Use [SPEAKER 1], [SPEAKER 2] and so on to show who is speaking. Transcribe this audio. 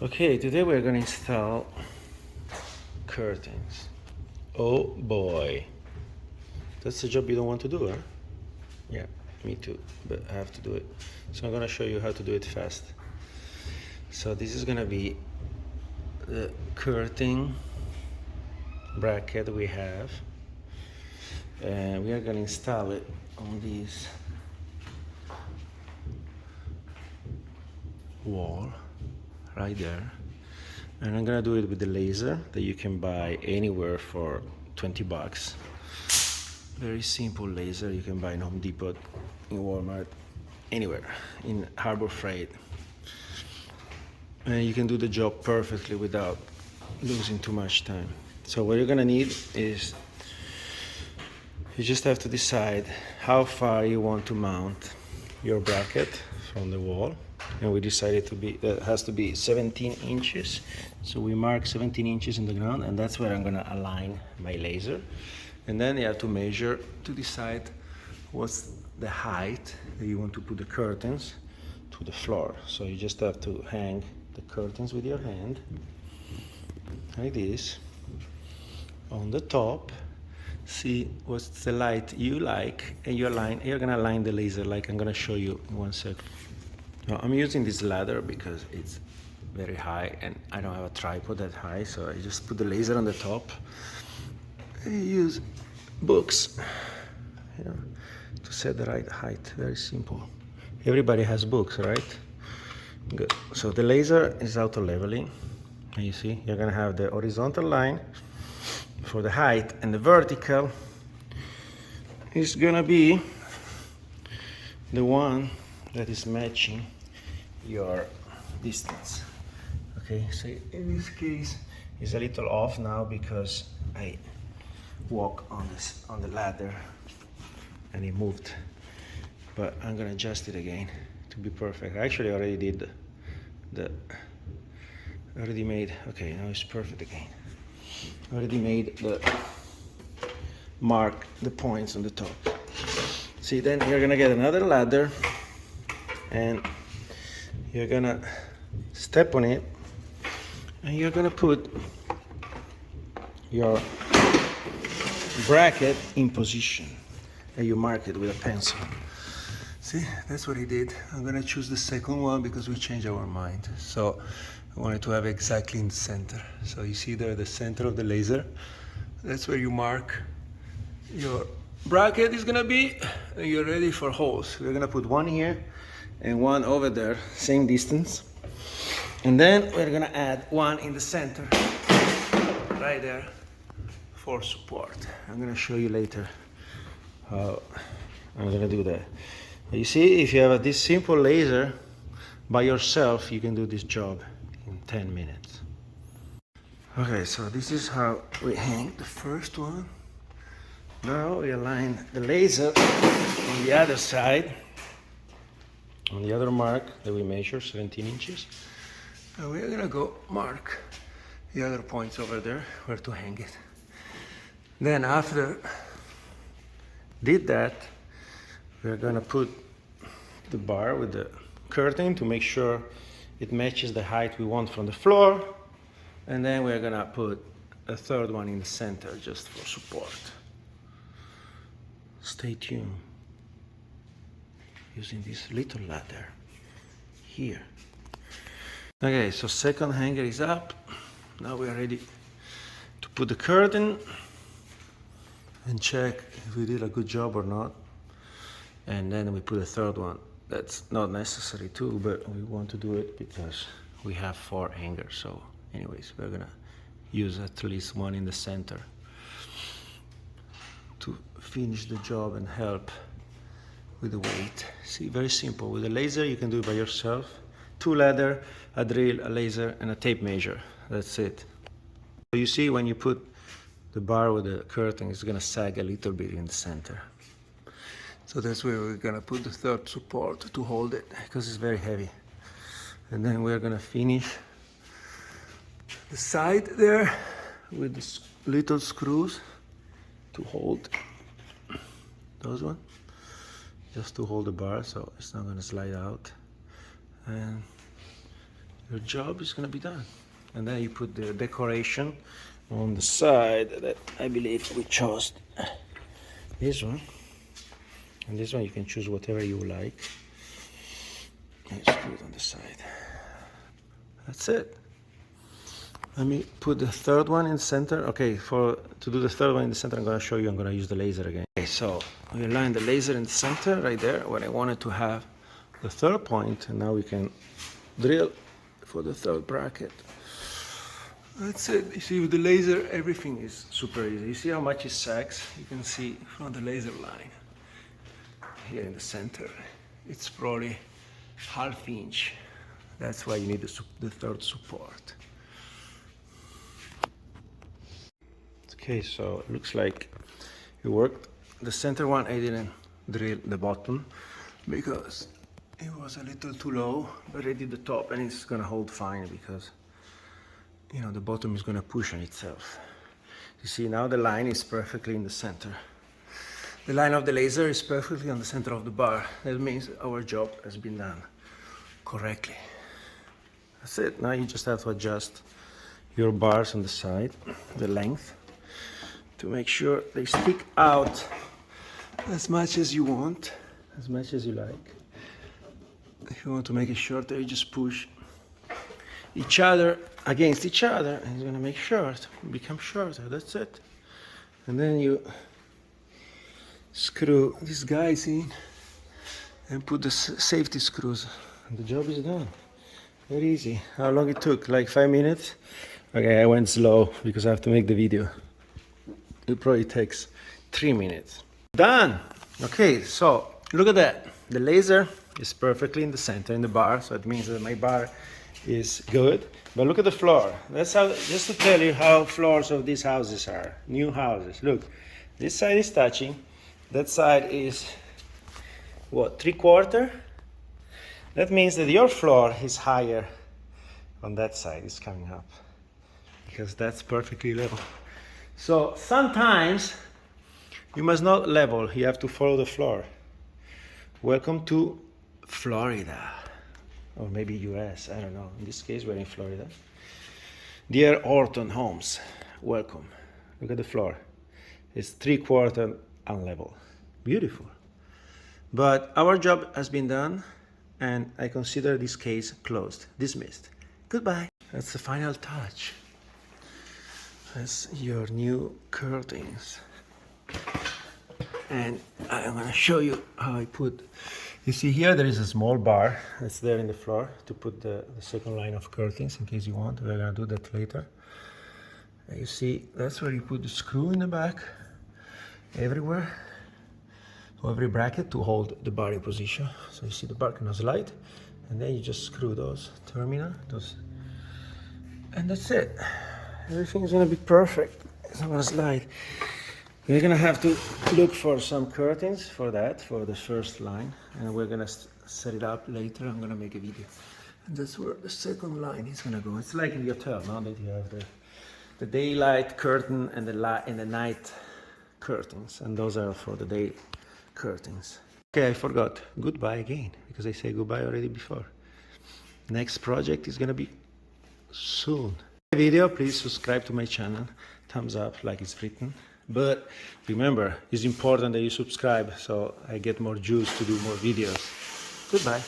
[SPEAKER 1] Okay, today we're gonna install curtains. Oh boy. That's a job you don't want to do, huh? Yeah, me too, but I have to do it. So I'm gonna show you how to do it fast. So this is gonna be the curtain bracket we have. And we are gonna install it on this wall right there. And I'm gonna do it with the laser that you can buy anywhere for 20 bucks. Very simple laser you can buy in Home Depot, in Walmart, anywhere, in Harbor Freight. And you can do the job perfectly without losing too much time. So what you're gonna need is, you just have to decide how far you want to mount your bracket from the wall. And we decided that it has to be 17 inches. So we mark 17 inches in the ground, and that's where I'm gonna align my laser. And then you have to measure to decide what's the height that you want to put the curtains to the floor. So you just have to hang the curtains with your hand, like this, on the top. See what's the light you like, and you're gonna align the laser like I'm gonna show you in 1 second. Now, I'm using this ladder because it's very high and I don't have a tripod that high, so I just put the laser on the top. I use books, to set the right height. Very simple. Everybody has books, right? Good. So the laser is auto-leveling. And you see, you're gonna have the horizontal line for the height, and the vertical is gonna be the one that is matching your distance. Okay, so in this case it's a little off now because I walk on the ladder and it moved, but I'm gonna adjust it again to be perfect. I actually already did already made, okay, now it's perfect again. Already made mark the points on the top. See, then you're gonna get another ladder and you're gonna step on it, and you're gonna put your bracket in position, and you mark it with a pencil. See, that's what he did. I'm gonna choose the second one because we changed our mind. So I wanted to have exactly in the center. So you see there, the center of the laser, that's where you mark your bracket is gonna be, and you're ready for holes. We're gonna put one here and one over there, same distance. And then we're gonna add one in the center, right there, for support. I'm gonna show you later how I'm gonna do that. You see, if you have this simple laser by yourself, you can do this job in 10 minutes. Okay, so this is how we hang the first one. Now we align the laser on the other side, on the other mark that we measure, 17 inches. And we're gonna go mark the other points over there where to hang it. Then after did that, we're gonna put the bar with the curtain to make sure it matches the height we want from the floor. And then we're gonna put a third one in the center just for support. Stay tuned. Using this little ladder here. Okay, so second hanger is up. Now we are ready to put the curtain and check if we did a good job or not. And then we put a third one. That's not necessary too, but we want to do it because we have 4 hangers. So anyways, we're gonna use at least one in the center to finish the job and help with the weight. See, very simple. With a laser, you can do it by yourself. 2 ladder, a drill, a laser, and a tape measure. That's it. So you see, when you put the bar with the curtain, it's gonna sag a little bit in the center. So that's where we're gonna put the third support to hold it, because it's very heavy. And then we're gonna finish the side there with the little screws to hold those ones. Just to hold the bar so it's not going to slide out. And your job is gonna be done. And then you put the decoration on the side that I believe we chose this one. And this one you can choose whatever you like. And just put it on the side. That's it. Let me put the third one in the center. Okay, to do the third one in the center, I'm gonna show you, I'm gonna use the laser again. Okay, so we align the laser in the center right there where I wanted to have the third point, and now we can drill for the third bracket. That's it. You see, with the laser, everything is super easy. You see how much it sags? You can see from the laser line here in the center. It's probably ½ inch. That's why you need the third support. Okay, so it looks like it worked. The center one, I didn't drill the bottom because it was a little too low, but I did the top and it's gonna hold fine because, you know, the bottom is gonna push on itself. You see, now the line is perfectly in the center. The line of the laser is perfectly on the center of the bar. That means our job has been done correctly. That's it. Now you just have to adjust your bars on the side, the length, to make sure they stick out as much as you want, as much as you like. If you want to make it shorter, you just push each other against each other, and it's gonna make become shorter. That's it. And then you screw these guys in and put the safety screws, and the job is done. Very easy. How long it took? Like 5 minutes? Okay, I went slow because I have to make the video. It probably takes 3 minutes. Done! Okay, so look at that. The laser is perfectly in the center, in the bar, so it means that my bar is good. But look at the floor. That's how, just to tell you how floors of these houses are, new houses. Look, this side is touching, that side is, what, 3/4? That means that your floor is higher on that side, it's coming up, because that's perfectly level. So sometimes you must not level, you have to follow the floor. Welcome to Florida, or maybe US, I don't know. In this case, we're in Florida. Dear Orton Homes, welcome. Look at the floor. It's 3/4 unlevel. Beautiful. But our job has been done, and I consider this case closed, dismissed. Goodbye. That's the final touch. That's your new curtains. And I'm gonna show you how I put, you see here there is a small bar that's there in the floor to put the second line of curtains in case you want. We're gonna do that later. And you see, that's where you put the screw in the back, everywhere, for every bracket to hold the bar in position. So you see the bar cannot slide, and then you just screw those terminal, and that's it. Everything is gonna be perfect. It's not gonna slide. We're gonna have to look for some curtains for that, for the first line, and we're gonna set it up later. I'm gonna make a video. And that's where the second line is gonna go. It's like in the hotel, now that you have the daylight curtain and the night curtains, and those are for the day curtains. Okay, I forgot. Goodbye again, because I say goodbye already before. Next project is gonna be soon. Video, please subscribe to my channel. Thumbs up, like it's written. But remember, it's important that you subscribe so I get more juice to do more videos. Goodbye.